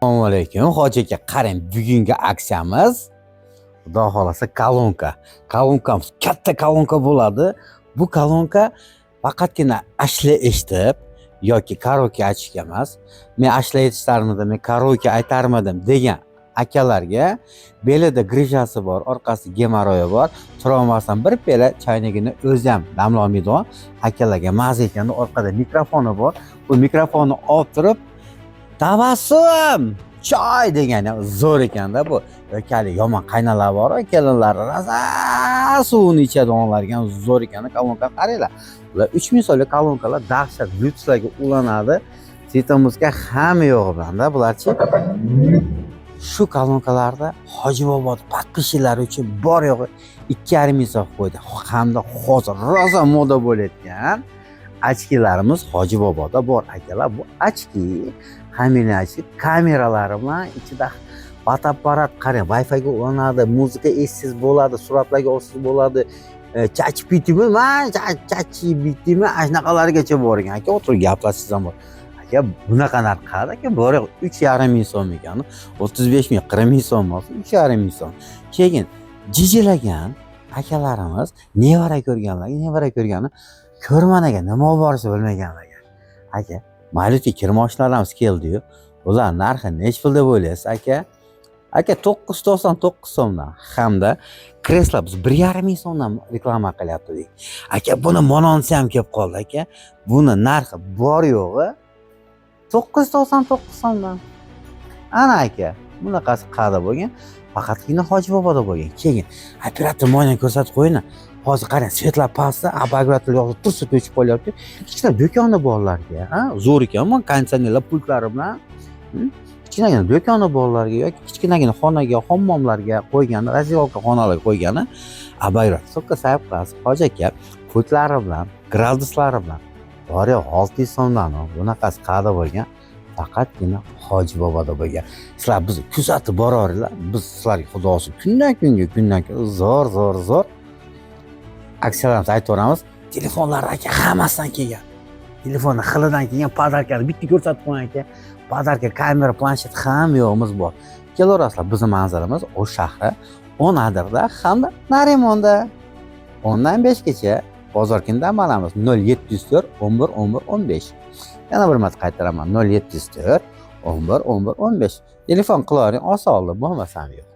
Assalomu alaykum. Hoji aka, qarang, bugungi aksiyamiz Xudo xolasa kolonka. Kolonkamiz katta kolonka bo'ladi. Bu kolonka faqatgina ashla eshitib yoki karaoke aytishga emas. Men ashla aytishlarimda men karaoke aytarmidim degan akalarga belida grijasi bor, orqasida gemoroyi bor, turolmasdan bir pela chaynagini o'zi ham damlolmaydigan akalarga maza ekanda orqada mikrofoni bor. Bu mikrofonni olib turib tabassum choy degani zo'r ekanda bu. Yoki hali yomon qaynalar bor, kelinlar raza suvini ichadiganlarga ham zo'r ekanda kolonka qaranglar. Bular 3000 so'mlik kolonkalar dahshat lyukslarga ulanadi. Sitamizga hamma yo'g'i bilanda bularchi. Shu kolonkalarda Hoji bobo paqqishilari uchun bor yo'g'i 2,5 ming so'm qo'ydi. Hamda hozir rosa moda bo'layotgan ochkilarimiz Hoji boboda bor akalar. Bu ochki hammaning kameralari bilan ichida fotoapparat qarang, Wi-Fi ga ulanadi, muzika eshitsangiz bo'ladi, suratlarga olsangiz bo'ladi. Chachi bitimi, chachi bitimi ashnaqalargacha bor ekan. Aka o'tirib gaplashsangiz ham bor. Aka bunaqa narxda aka bor 3,5 ming so'm ekan. 35 ming, 40 ming so'm bo'lsa 3,5 ming so'm. Keyin jijilagan akalarimiz nevara ko'rgani ko'rmanaga nima borsa bilmaganlarga. Aka Malyuti kirmoshlarimiz keldi-yu. Ular narxi nech pul deb o'ylaysiz aka? Aka 999 so'mdan hamda kreslo biz 1,5 ming so'mdan reklama qilyapti dek. Aka buni mononsi ham kelib qoldi aka. Buni narxi bor yo'g'i 999 so'mdan. Ana aka, bunaqasi qayerda bo'lgan? Faqatgina Hoji boboda bo'lgan. Keyin operator mo'ynan ko'rsatib qo'yinglar. Hozir qarang, svetlar pastda, abagratlar yo'q, tursa o'chib qolyapti. Kichkina do'koni borlarga, zo'r ekanmi, konditsionerlar pultlari bilan. Kichkinagina do'koni borlarga yoki kichkinagina xonaga, hammomlarga qo'ygan, razilka xonalarga qo'ygan abagrat. So'qqa sayb qilasiz. Hoji aka, pultlari bilan, gradiuslari bilan bor yo'q 600 so'mdan. Bunaqasi qayerda bo'lgan? Faqatgina Hoji boboda bo'lgan. Sizlar bizni kuzatib boraveringlar. Biz sizlarga xudosi kundan kunga zo'r aksiyalarimizni aytaveramiz. Telefonlar aka hammasidan kelgan. Telefonni xilidan kelgan podarkani bitta ko'rsatib qo'ying aka. Podarka, kamera, planshet hamma yo'g'imiz bor. Kelaverasizlar, bizning manzilimiz O'sh shahri, 10 Adirda hamda Narimonda. 10 dan 5 gacha bozor kunda amalamiz 0704 11 11 15. Yana bir marta qaytaraman 0704 11 11 15. Telefon qilavering, osonlik bo'lmasam yo'q.